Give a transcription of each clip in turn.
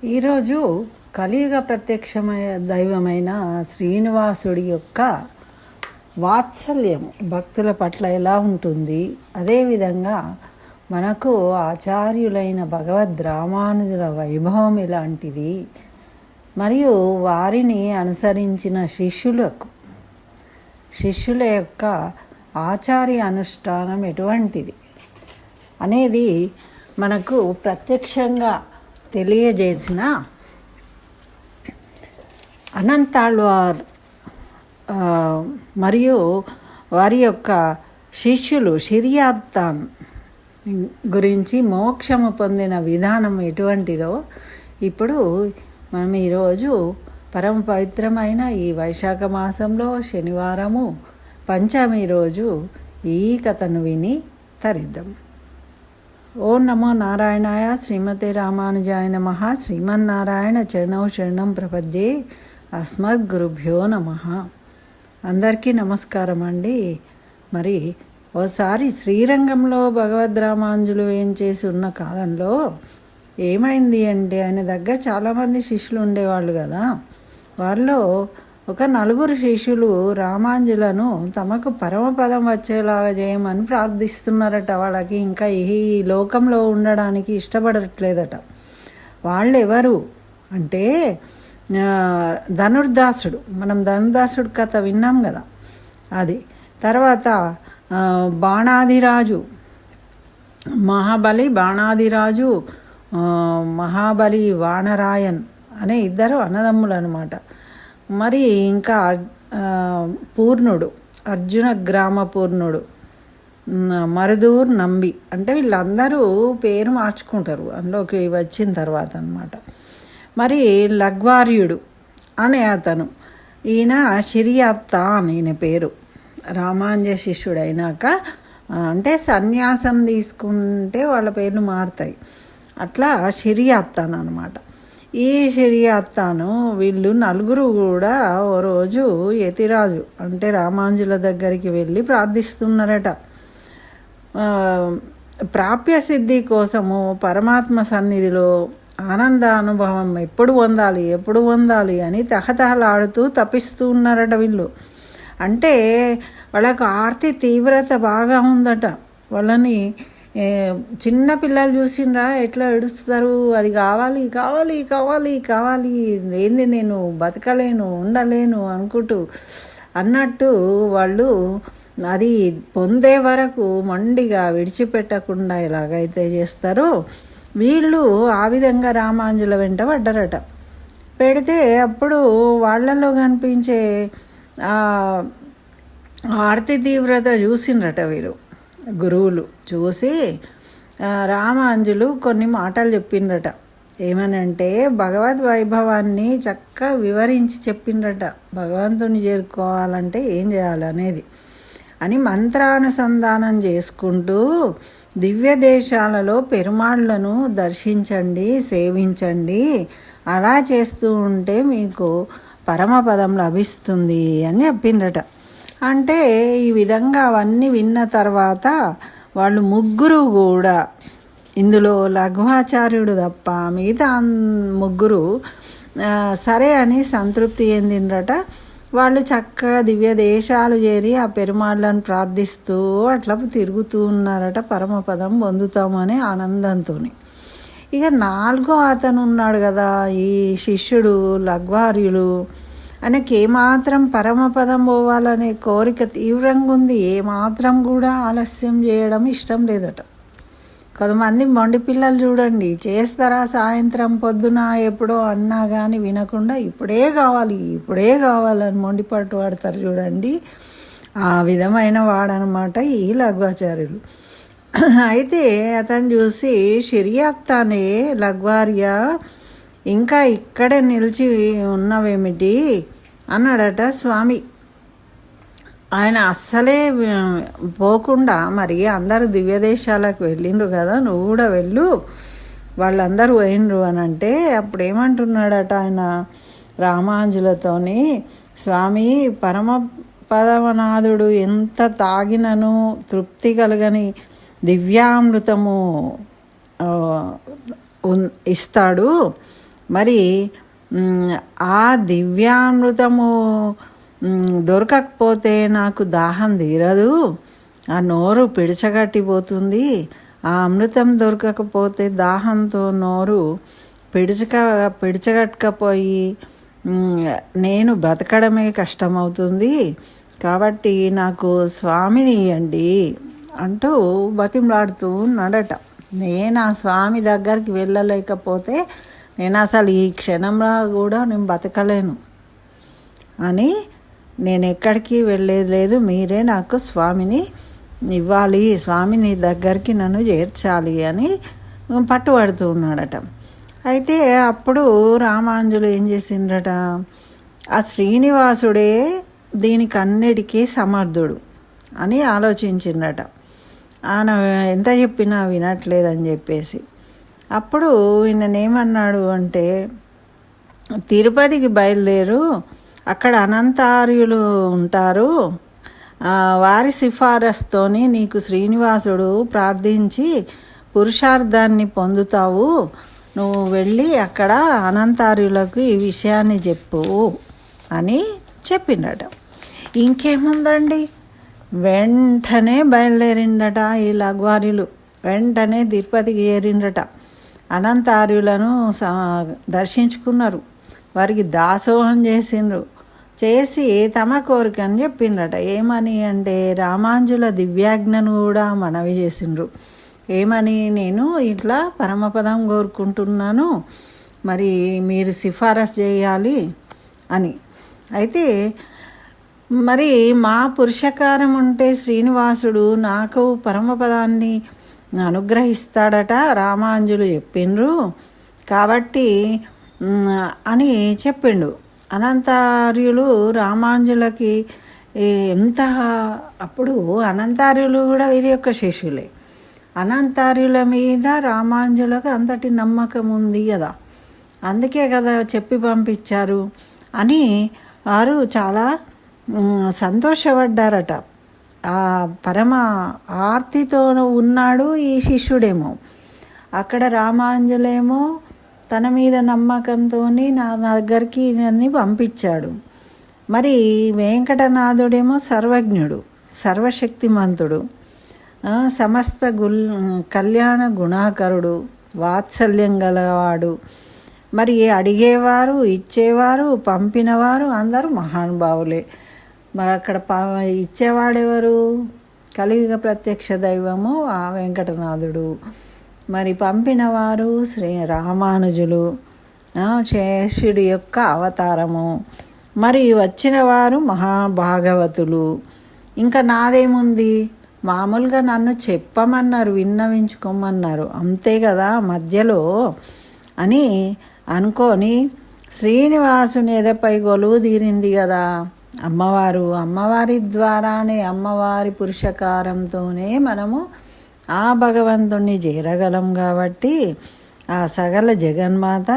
ఈరోజు కలియుగ ప్రత్యక్షమైన దైవమైన శ్రీనివాసుడి యొక్క వాత్సల్యం భక్తుల పట్ల ఎలా ఉంటుంది, అదేవిధంగా మనకు ఆచార్యులైన భగవద్ రామానుజుల వైభవం ఎలాంటిది, మరియు వారిని అనుసరించిన శిష్యుల యొక్క ఆచార్య అనుష్ఠానం ఎటువంటిది అనేది మనకు ప్రత్యక్షంగా తెలియజేసిన అనంతాళ్వార్ మరియు వారి యొక్క శిష్యులు షిర్యాత్తాన్ గురించి మోక్షము పొందిన విధానం ఎటువంటిదో ఇప్పుడు మనం ఈరోజు పరమ పవిత్రమైన ఈ వైశాఖ మాసంలో శనివారము పంచమి రోజు ఈ కథను విని తరిద్దాం. ఓం నమో నారాయణాయ శ్రీమతే రామానుజాయ నమః. శ్రీమన్నారాయణ చరణౌ శరణం ప్రపద్యే. అస్మద్ గురుభ్యో నమః. అందరికీ నమస్కారం అండి. మరి ఓసారి శ్రీరంగంలో భగవద్ రామానుజులు ఏం చేసి ఉన్న కాలంలో ఏమైంది అంటే, ఆయన దగ్గర చాలామంది శిష్యులు ఉండేవాళ్ళు కదా. వారిలో ఒక 4 శిష్యులు రామానుజులను తమకు పరమపదం వచ్చేలాగా చేయమని ప్రార్థిస్తున్నారట. వాళ్ళకి ఇంకా ఈ లోకంలో ఉండడానికి ఇష్టపడట్లేదట. వాళ్ళు ఎవరు అంటే ధనుర్దాసుడు. మనం ధనుర్దాసుడు కథ విన్నాం కదా, అది. తర్వాత బాణాదిరాజు, మహాబలి బాణాదిరాజు, మహాబలి వానరాయన్ అనే 2 అన్నదమ్ములు అనమాట. మరి ఇంకా పూర్ణుడు, అర్జున గ్రామ పూర్ణుడు, మరుదూర్ నంబి, అంటే వీళ్ళందరూ పేరు మార్చుకుంటారు అందులోకి వచ్చిన తర్వాత అనమాట. మరి లగ్వార్యుడు అనే అతను, ఈయన షిర్యాత్తాన్ ఈయన పేరు. రామానుజ శిష్యుడైనాక అంటే సన్యాసం తీసుకుంటే వాళ్ళ పేర్లు మారుతాయి. అట్లా షిర్యాత్తాన్ అనమాట. ఈ షిర్యాత్తాను వీళ్ళు 4 కూడా ఓ రోజు యతిరాజు అంటే రామానుజుల దగ్గరికి వెళ్ళి ప్రార్థిస్తున్నారట. ప్రాప్య సిద్ధి కోసము పరమాత్మ సన్నిధిలో ఆనంద అనుభవం ఎప్పుడు పొందాలి అని తహతహలాడుతూ తపిస్తూ ఉన్నారట వీళ్ళు. అంటే వాళ్ళకు ఆర్తి తీవ్రత బాగా ఉందట. వాళ్ళని చిన్న పిల్లలు చూసిండ్రా ఎట్లా ఏడుస్తారు, అది కావాలి కావాలి కావాలి కావాలి, ఏంది నేను బతకలేను ఉండలేను అన్నట్టు వాళ్ళు అది పొందే వరకు మొండిగా విడిచిపెట్టకుండా ఎలాగైతే చేస్తారో వీళ్ళు ఆ విధంగా రామానుజుల వెంట పడ్డారట. పెడితే అప్పుడు వాళ్ళలో కనిపించే ఆర్తి తీవ్రత చూసిండ్రట వీరు గురువులు. చూసి రామానుజులు కొన్ని మాటలు చెప్పిండ్రట. ఏమనంటే భగవద్ వైభవాన్ని చక్కగా వివరించి చెప్పిండ్రట. భగవంతుని చేరుకోవాలంటే ఏం చేయాలనేది అని మంత్రానుసంధానం చేసుకుంటూ దివ్య దేశాలలో పెరుమాళ్లను దర్శించండి, సేవించండి, అలా చేస్తూ ఉంటే మీకు పరమపదం లభిస్తుంది అని చెప్పిండ్రట. అంటే ఈ విధంగా అవన్నీ విన్న తర్వాత వాళ్ళు 3 కూడా, ఇందులో లఘువాచార్యుడు తప్ప మిగతా 3 సరే అని సంతృప్తి చెందిండ్రట. వాళ్ళు చక్కగా దివ్య దేశాలు చేరి ఆ పెరుమాళ్ళను ప్రార్థిస్తూ అట్లా తిరుగుతూ ఉన్నారట. పరమపదం పొందుతామని ఆనందంతో. ఇక 4వ అతను ఉన్నాడు కదా, ఈ శిష్యుడు లగ్వార్యులు, ఆయనకి ఏమాత్రం పరమపదం పోవాలనే కోరిక తీవ్రంగా ఉంది. ఏమాత్రం కూడా ఆలస్యం చేయడం ఇష్టం లేదట. కొంతమంది మొండి పిల్లలు చూడండి, చేస్తారా సాయంత్రం పొద్దున ఎప్పుడో అన్నా కానీ వినకుండా ఇప్పుడే కావాలని మొండి పట్టు పడతారు చూడండి. ఆ విధమైన వాడనమాట ఈ లఘ్వాచార్యులు. అయితే అతను చూసి షిర్యాత్తానే, లగ్వార్య ఇంకా ఇక్కడే నిలిచి ఉన్నవేమిటి అన్నాడట స్వామి. ఆయన అస్సలే పోకుండా, మరి అందరూ దివ్యదేశాలకు వెళ్ళిండ్రు కదా, నువ్వు కూడా వెళ్ళు, వాళ్ళందరూ పోయిండ్రు అని అంటే అప్పుడు ఏమంటున్నాడట ఆయన రామానుజులతోని, స్వామి పరమ పరమనాథుడు ఎంత తాగినను తృప్తి కలగని దివ్యామృతము ఇస్తాడు. మరి ఆ దివ్యామృతము దొరకకపోతే నాకు దాహం తీరదు, ఆ నోరు పిడిచగట్టిపోతుంది. ఆ అమృతం దొరకకపోతే దాహంతో నోరు పిడిచగట్టకపోయి నేను బ్రతకడమే కష్టమవుతుంది. కాబట్టి నాకు స్వామిని ఇవ్వండి అంటూ బతిమలాడుతూ ఉన్నాడట. నేను ఆ స్వామి దగ్గరికి వెళ్ళలేకపోతే నేను అసలు ఈ క్షణంలో కూడా నేను బతకలేను అని, నేను ఎక్కడికి వెళ్ళేది లేదు, మీరే నాకు స్వామిని ఇవ్వాలి, స్వామిని దగ్గరికి నన్ను చేర్చాలి అని పట్టుబడుతూ ఉన్నాడట. అయితే అప్పుడు రామాంజులు ఏం చేసిండ్రట, ఆ శ్రీనివాసుడే దీనికన్నిటికీ సమర్థుడు అని ఆలోచించిండట. ఆయన ఎంత చెప్పినా వినట్లేదని చెప్పేసి అప్పుడు ఈయననేమన్నాడు అంటే, తిరుపతికి బయలుదేరు, అక్కడ అనంతార్యులు ఉంటారు, వారి సిఫారసుతోని నీకు శ్రీనివాసుడు ప్రార్థించి పురుషార్థాన్ని పొందుతావు, నువ్వు వెళ్ళి అక్కడ అనంతార్యులకు ఈ విషయాన్ని చెప్పు అని చెప్పిండట. ఇంకేముందండి, వెంటనే బయలుదేరిండట ఈ లగ్వార్యులు. వెంటనే తిరుపతికి చేరిండట. అనంతార్యులను దర్శించుకున్నారు, వారికి దాసోహం చేసి తమ కోరికని చెప్పిండ్రట. ఏమని అంటే, రామాంజుల దివ్యాజ్ఞను కూడా మనవి చేసిండ్రు. ఏమని, నేను ఇట్లా పరమపదం కోరుకుంటున్నాను, మరి మీరు సిఫారసు చేయాలి అని. అయితే మరి మా పురుషకారం ఉంటే శ్రీనివాసుడు నాకు పరమపదాన్ని అనుగ్రహిస్తాడట రామాంజులు చెప్పిండ్రు కాబట్టి అని చెప్పిండు. అనంతార్యులు రామాంజులకి ఎంత, అప్పుడు అనంతార్యులు కూడా వీరి యొక్క శిష్యులే. అనంతార్యుల మీద రామాంజులకు అంతటి నమ్మకం ఉంది కదా, అందుకే కదా చెప్పి పంపించారు అని వారు చాలా సంతోషపడ్డారట. ఆ పరమ ఆర్తితో ఉన్నాడు ఈ శిష్యుడేమో, అక్కడ రామాంజులేమో తన మీద నమ్మకంతో నా దగ్గరికి నన్ను పంపించాడు. మరి వెంకటనాథుడేమో సర్వజ్ఞుడు, సర్వశక్తిమంతుడు, సమస్త కళ్యాణ గుణాకరుడు, వాత్సల్యం గలవాడు. మరి అడిగేవారు, ఇచ్చేవారు, పంపినవారు అందరూ మహానుభావులే. మరి అక్కడ ఇచ్చేవాడెవరు, కలియుగ ప్రత్యక్ష దైవము ఆ వెంకటనాథుడు. మరి పంపినవారు శ్రీ రామానుజులు, శేషుడి యొక్క అవతారము. మరి వచ్చిన వారు మహాభాగవతులు. ఇంకా నాదేముంది, మామూలుగా నన్ను చెప్పమన్నారు, విన్నవించుకోమన్నారు, అంతే కదా మధ్యలో అని అనుకొని శ్రీనివాసుని ఎదపై కొలువు తీరింది కదా అమ్మవారు. అమ్మవారి ద్వారానే, అమ్మవారి పురుషకారంతోనే మనము ఆ భగవంతుణ్ణి చేరగలం కాబట్టి, ఆ సకల జగన్మాత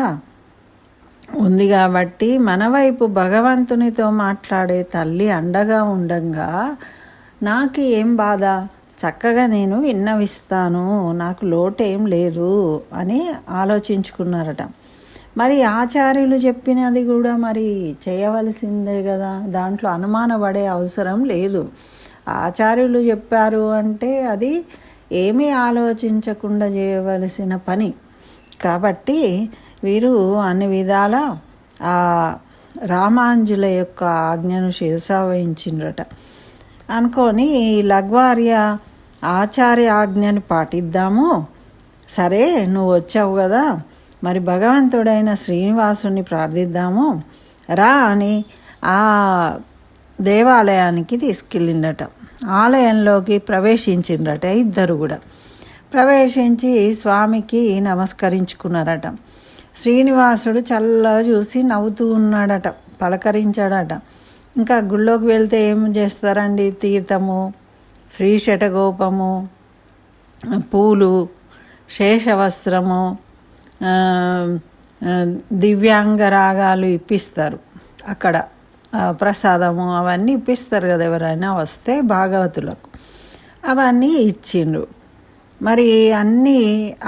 ఉంది కాబట్టి మన వైపు భగవంతునితో మాట్లాడే తల్లి అండగా ఉండంగా నాకు ఏం బాధ, చక్కగా నేను విన్నవిస్తాను, నాకు లోటేం లేదు అని ఆలోచించుకున్నారట. మరి ఆచార్యులు చెప్పినది కూడా మరి చేయవలసిందే కదా, దాంట్లో అనుమానపడే అవసరం లేదు. ఆచార్యులు చెప్పారు అంటే అది ఏమీ ఆలోచించకుండా చేయవలసిన పని కాబట్టి వీరు అన్ని విధాల ఆ రామాంజుల యొక్క ఆజ్ఞను శిరసా వహించిండ్రట. అనుకొని లగ్వార్య ఆచార్య ఆజ్ఞని పాటిద్దాము, సరే నువ్వు వచ్చావు కదా, మరి భగవంతుడైన శ్రీనివాసుని ప్రార్థిద్దాము రా అని ఆ దేవాలయానికి తీసుకెళ్ళిండట. ఆలయంలోకి ప్రవేశించిండ్రట. ఇద్దరు కూడా ప్రవేశించి స్వామికి నమస్కరించుకున్నారట. శ్రీనివాసుడు చల్లగా చూసి నవ్వుతూ ఉన్నాడట, పలకరించాడట. ఇంకా గుళ్ళోకి వెళ్తే ఏం చేస్తారండి, తీర్థము, శ్రీశటగోపము, పూలు, శేషవస్త్రము, దివ్యాంగ రాగాలు ఇప్పిస్తారు అక్కడ, ప్రసాదము అవన్నీ ఇప్పిస్తారు కదా ఎవరైనా వస్తే భాగవతులకు, అవన్నీ ఇచ్చిండ్రు. మరి అన్నీ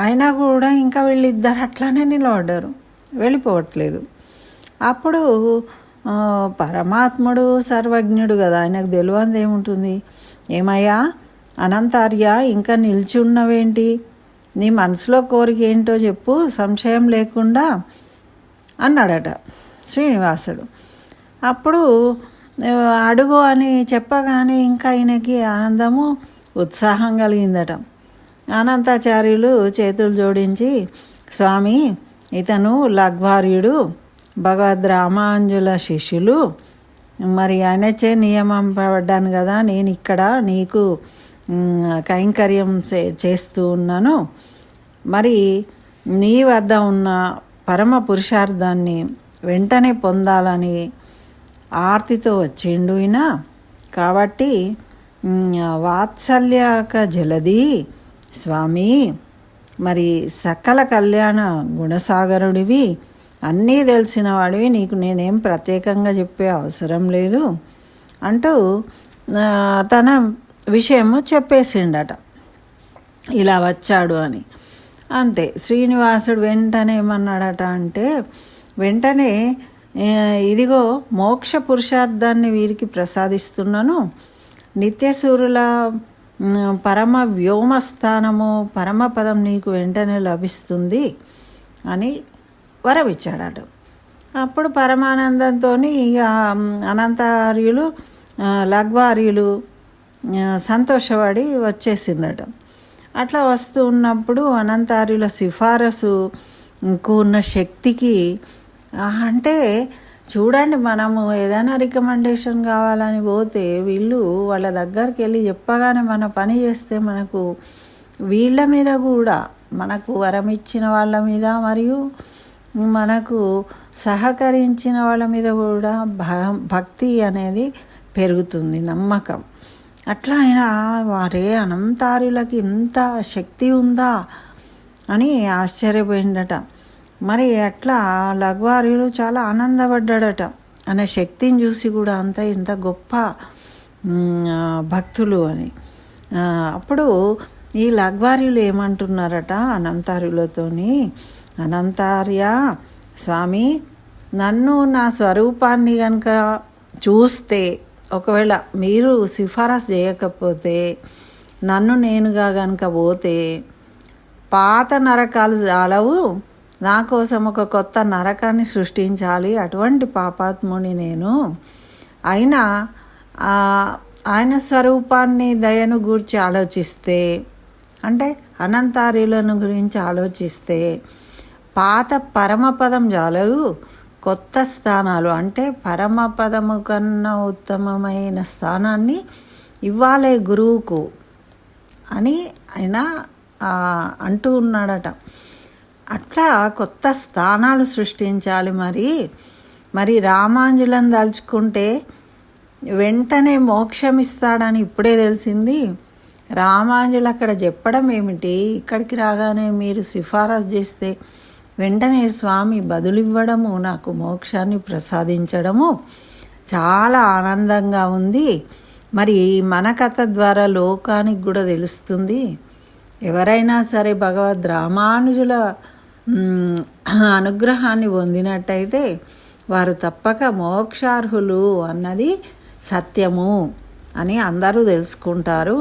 అయినా కూడా ఇంకా వీళ్ళిద్దరు అట్లానే నిలబడ్డారు. వెళ్ళిపోవట్లేదు. అప్పుడు పరమాత్ముడు సర్వజ్ఞుడు కదా, ఆయనకు తెలియంది ఏముంటుంది. ఏమయ్యా అనంతార్య, ఇంకా నిల్చున్నవేంటి, నీ మనసులో కోరిక ఏంటో చెప్పు సంశయం లేకుండా అన్నాడట శ్రీనివాసుడు. అప్పుడు అడుగు అని చెప్పగానే ఇంకా ఆయనకి ఆనందము ఉత్సాహం కలిగిందట. అనంతాచార్యులు చేతులు జోడించి, స్వామి, ఇతను లగ్వార్యుడు, భగవద్ రామాంజుల శిష్యులు, మరి ఆయనచే నియమం పడ్డాను కదా, నేను ఇక్కడ నీకు కైంకర్యం చేస్తూ ఉన్నాను. మరి నీ వద్ద ఉన్న పరమ పురుషార్థాన్ని వెంటనే పొందాలని ఆర్తితో వచ్చిండు ఈయన. కాబట్టి వాత్సల్యక జలది స్వామి, మరి సకల కళ్యాణ గుణసాగరుడివి, అన్నీ తెలిసిన వాడివి, నీకు నేనేం ప్రత్యేకంగా చెప్పే అవసరం లేదు అంటూ తన విషయము చెప్పేసిండట, ఇలా వచ్చాడు అని. అంతే. శ్రీనివాసుడు వెంటనే ఏమన్నాడట అంటే, వెంటనే ఇదిగో మోక్ష పురుషార్థాన్ని వీరికి ప్రసాదిస్తున్నాను, నిత్యసూరుల పరమ వ్యోమస్థానము పరమపదం నీకు వెంటనే లభిస్తుంది అని వరమిచ్చాడట. అప్పుడు పరమానందంతో ఇక అనంతార్యులు లగ్వార్యులు సంతోషపడి వచ్చేసిందట. అట్లా వస్తూ ఉన్నప్పుడు అనంతార్యుల సిఫారసు కూర్న శక్తికి, అంటే చూడండి, మనము ఏదైనా రికమెండేషన్ కావాలని పోతే వీళ్ళు వాళ్ళ దగ్గరికి వెళ్ళి చెప్పగానే మన పని చేస్తే మనకు వీళ్ళ మీద కూడా, మనకు వరం ఇచ్చిన వాళ్ళ మీద మరియు మనకు సహకరించిన వాళ్ళ మీద కూడా భక్తి అనేది పెరుగుతుంది, నమ్మకం. అట్లా ఆయన వారే అనంతార్యులకి ఇంత శక్తి ఉందా అని ఆశ్చర్యపోయిందట. మరి అట్లా లగ్వార్యులు చాలా ఆనందపడ్డాడట, అనే శక్తిని చూసి కూడా, అంత ఇంత గొప్ప భక్తులు అని. అప్పుడు ఈ లగ్వార్యులు ఏమంటున్నారట అనంతార్యులతోని, అనంతార్య స్వామి, నన్ను నా స్వరూపాన్ని కనుక చూస్తే, ఒకవేళ మీరు సిఫారసు చేయకపోతే, నన్ను నేనుగా కనుక పోతే పాత నరకాలు చాలవు, నా కోసం ఒక కొత్త నరకాన్ని సృష్టించాలి, అటువంటి పాపాత్ముని నేను. అయినా ఆయన స్వరూపాన్ని దయను గురించి ఆలోచిస్తే, అంటే అనంతార్యులను గురించి ఆలోచిస్తే, పాత పరమపదం చాలదు, కొత్త స్థానాలు, అంటే పరమపదము కన్నా ఉత్తమమైన స్థానాన్ని ఇవ్వాలే గురువుకు అని ఆయన అంటూ ఉన్నాడట. అట్లా కొత్త స్థానాలు సృష్టించాలి. మరి రామాంజులను తలుచుకుంటే వెంటనే మోక్షం ఇస్తాడని ఇప్పుడే తెలిసింది. రామాంజులు అక్కడ చెప్పడం ఏమిటి, ఇక్కడికి రాగానే మీరు సిఫారసు చేస్తే వెంటనే స్వామి బదులివ్వడము, నాకు మోక్షాన్ని ప్రసాదించడము చాలా ఆనందంగా ఉంది. మరి మన కథ ద్వారా లోకానికి కూడా తెలుస్తుంది, ఎవరైనా సరే భగవద్ రామానుజుల అనుగ్రహాన్ని పొందినట్టయితే వారు తప్పక మోక్షార్హులు అన్నది సత్యము అని అందరూ తెలుసుకుంటారు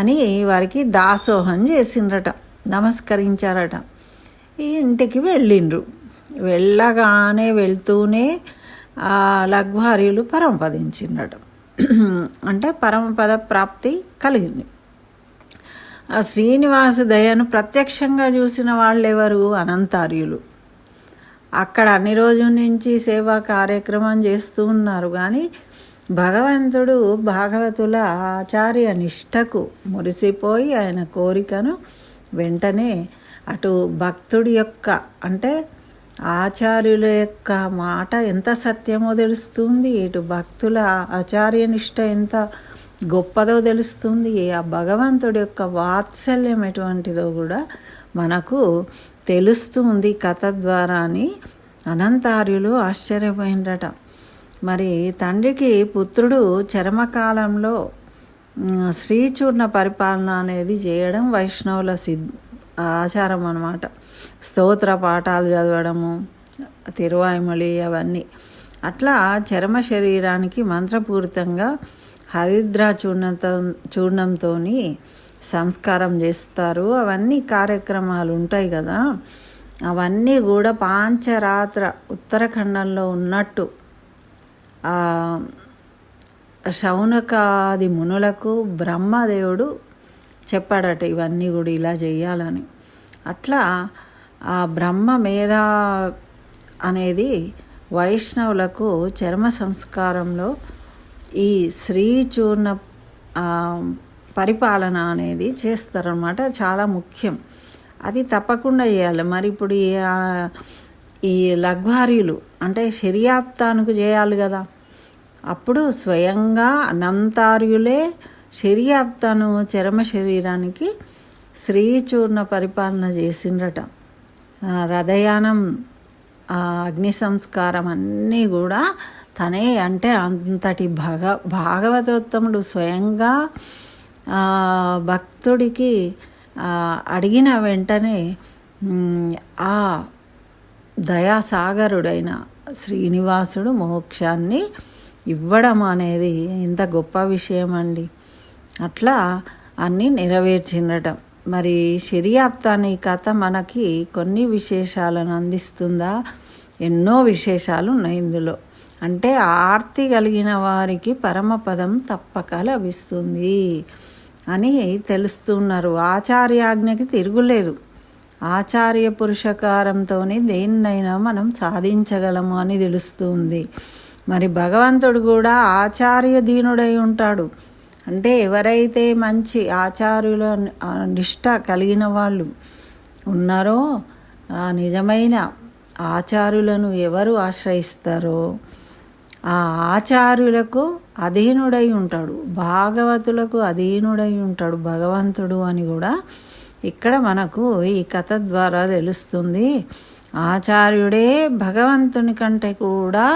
అని వారికి దాసోహం చేసిండ్రట, నమస్కరించారట. ఇంటికి వెళ్ళిండ్రు. వెళ్ళగానే వెళ్తూనే ఆ లగ్వార్యులు పరమపదించిండట, అంటే పరమపద ప్రాప్తి కలిగింది. ఆ శ్రీనివాస దయను ప్రత్యక్షంగా చూసిన వాళ్ళెవరు, అనంతార్యులు. అక్కడ అన్ని రోజుల నుంచి సేవా కార్యక్రమం చేస్తూ ఉన్నారు. కానీ భగవంతుడు భాగవతుల ఆచార్య నిష్టకు మురిసిపోయి ఆయన కోరికను వెంటనే అటు భక్తుడి యొక్క, అంటే ఆచార్యుల యొక్క మాట ఎంత సత్యమో తెలుస్తుంది, ఇటు భక్తుల ఆచార్య నిష్ట ఎంత గొప్పదో తెలుస్తుంది. ఆ భగవంతుడి యొక్క వాత్సల్యం ఎటువంటిదో కూడా మనకు తెలుస్తుంది కథ ద్వారా అని అనంతార్యులు ఆశ్చర్యపోయిందట. మరి తండ్రికి పుత్రుడు చరమకాలంలో శ్రీచూర్ణ పరిపాలన అనేది చేయడం వైష్ణవుల ఆచారం అన్నమాట. స్తోత్ర పాఠాలు చదవడము, తిరువాయిమొళి అవన్నీ. అట్లా చర్మ శరీరానికి మంత్రపూరితంగా హరిద్రా చూర్ణంతో సంస్కారం చేస్తారు. అవన్నీ కార్యక్రమాలు ఉంటాయి కదా, అవన్నీ కూడా పాంచరాత్ర ఉత్తరాఖండంలో ఉన్నట్టు శౌనకాది మునులకు బ్రహ్మదేవుడు చెప్పాడట ఇవన్నీ కూడా ఇలా చేయాలని. అట్లా ఆ బ్రహ్మ మేధ అనేది వైష్ణవులకు చర్మ సంస్కారంలో ఈ శ్రీచూర్ణ పరిపాలన అనేది చేస్తారన్నమాట. చాలా ముఖ్యం, అది తప్పకుండా చేయాలి. మరి ఇప్పుడు ఈ లఘ్వార్యులు అంటే శర్యాప్తానికి చేయాలి కదా, అప్పుడు స్వయంగా నంతార్యులే శర్యాప్తాను చర్మ శరీరానికి శ్రీచూర్ణ పరిపాలన చేసిండ్రట. రథయానం, అగ్ని సంస్కారం అన్నీ కూడా తనే, అంటే అంతటి భాగవతోత్తముడు స్వయంగా భక్తుడికి అడిగిన వెంటనే ఆ దయాసాగరుడైన శ్రీనివాసుడు మోక్షాన్ని ఇవ్వడం అనేది ఎంత గొప్ప విషయం అండి. అట్లా అన్నీ నెరవేర్చిండటం. మరి శర్యాప్తాని కథ మనకి కొన్ని విశేషాలను అందిస్తుందా? ఎన్నో విశేషాలు ఉన్నాయి ఇందులో. అంటే ఆర్తి కలిగిన వారికి పరమపదం తప్పక లభిస్తుంది అని తెలుస్తున్నారు. ఆచార్యాజ్ఞకి తిరుగులేదు. ఆచార్య పురుషకారంతోనే దేన్నైనా మనం సాధించగలము అని తెలుస్తుంది. మరి భగవంతుడు కూడా ఆచార్య దీనుడై ఉంటాడు. అంటే ఎవరైతే మంచి ఆచార్యుల నిష్ట కలిగిన వాళ్ళు ఉన్నారో, నిజమైన ఆచార్యులను ఎవరు ఆశ్రయిస్తారో ఆ ఆచార్యులకు అధీనుడై ఉంటాడు, భాగవతులకు అధీనుడై ఉంటాడు భగవంతుడు అని కూడా ఇక్కడ మనకు ఈ కథ ద్వారా తెలుస్తుంది. ఆచార్యుడే భగవంతుని కంటే కూడా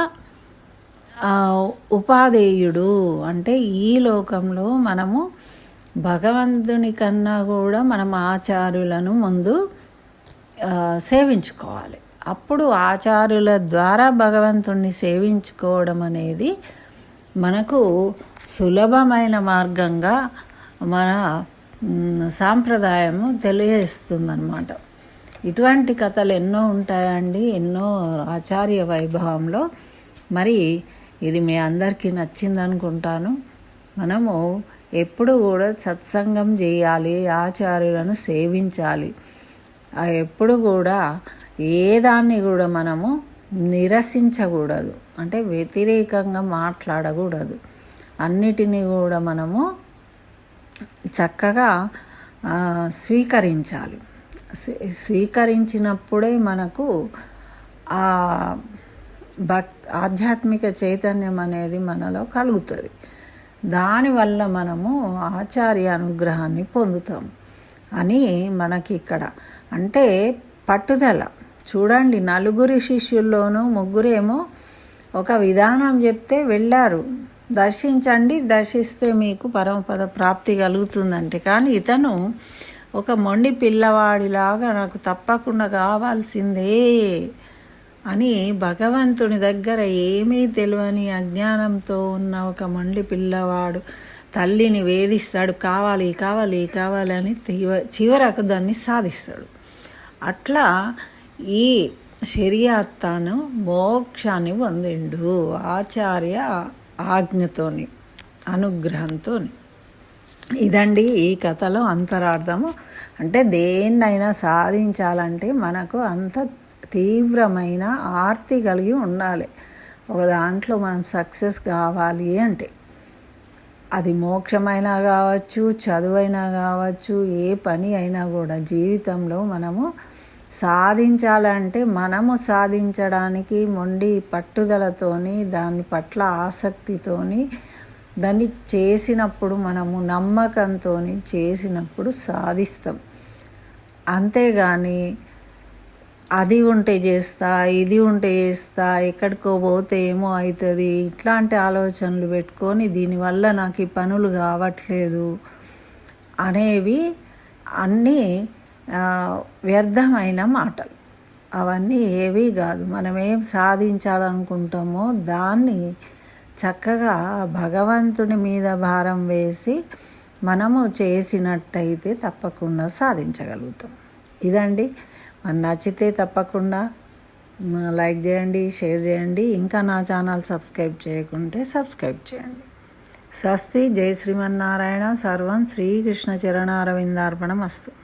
ఉపాధేయుడు. అంటే ఈ లోకంలో మనము భగవంతుని కన్నా కూడా మనం ఆచార్యులను ముందు సేవించుకోవాలి. అప్పుడు ఆచార్యుల ద్వారా భగవంతుణ్ణి సేవించుకోవడం అనేది మనకు సులభమైన మార్గంగా మన సాంప్రదాయము తెలియజేస్తుందన్నమాట. ఇటువంటి కథలు ఎన్నో ఉంటాయండి, ఎన్నో ఆచార్య వైభవంలో. మరి ఇది మీ అందరికీ నచ్చిందనుకుంటాను. మనము ఎప్పుడు కూడా సత్సంగం చేయాలి, ఆచార్యులను సేవించాలి. ఎప్పుడు కూడా ఏదాన్ని కూడా మనము నిరసించకూడదు, అంటే వ్యతిరేకంగా మాట్లాడకూడదు. అన్నిటినీ కూడా మనము చక్కగా స్వీకరించాలి. స్వీకరించినప్పుడే మనకు ఆ ఆధ్యాత్మిక చైతన్యం అనేది మనలో కలుగుతుంది. దానివల్ల మనము ఆచార్య అనుగ్రహాన్ని పొందుతాం అని మనకి ఇక్కడ అంటే పట్టుదల. చూడండి, 4 శిష్యుల్లోనూ 3 ఒక విధానం చెప్తే వెళ్ళారు, దర్శించండి, దర్శిస్తే మీకు పరమపద ప్రాప్తి కలుగుతుందంటే. కానీ ఇతను ఒక మొండి పిల్లవాడిలాగా నాకు తప్పకుండా కావాల్సిందే అని భగవంతుని దగ్గర ఏమీ తెలియని అజ్ఞానంతో ఉన్న ఒక మొండి పిల్లవాడు తల్లిని వేధిస్తాడు, కావాలి కావాలి కావాలని చివరకు దాన్ని సాధిస్తాడు. అట్లా ఈ శరీరత్తాను మోక్షాన్ని పొందిండు ఆచార్య ఆజ్ఞతోని, అనుగ్రహంతో. ఇదండి ఈ కథలో అంతరార్థము. అంటే దేన్నైనా సాధించాలంటే మనకు అంత తీవ్రమైన ఆర్తి కలిగి ఉండాలి. ఒక దాంట్లో మనం సక్సెస్ కావాలి అంటే అది మోక్షమైనా కావచ్చు, చదువైనా కావచ్చు, ఏ పని అయినా కూడా జీవితంలో మనము సాధించాలంటే మనము సాధించడానికి మొండి పట్టుదలతోని, దాని పట్ల ఆసక్తితోని దాన్ని చేసినప్పుడు, మనము నమ్మకంతో చేసినప్పుడు సాధిస్తాం. అంతేగాని అది ఉంటే చేస్తా, ఇది ఉంటే చేస్తా, ఎక్కడికో పోతే ఏమో అవుతుంది, ఇట్లాంటి ఆలోచనలు పెట్టుకొని దీనివల్ల నాకు ఈ పనులు కావట్లేదు అనేవి అన్నీ వ్యర్థమైన మాటలు. అవన్నీ ఏవీ కాదు. మనం ఏం సాధించాలనుకుంటామో దాన్ని చక్కగా భగవంతుని మీద భారం వేసి మనము చేసినట్టయితే తప్పకుండా సాధించగలుగుతాం. ఇదండి. మరి నచ్చితే తప్పకుండా లైక్ చేయండి, షేర్ చేయండి. ఇంకా నా ఛానల్ సబ్స్క్రైబ్ చేయకుంటే సబ్స్క్రైబ్ చేయండి. స్వస్తి. జై శ్రీమన్నారాయణ. సర్వం శ్రీకృష్ణ చరణారవిందార్పణమస్తు.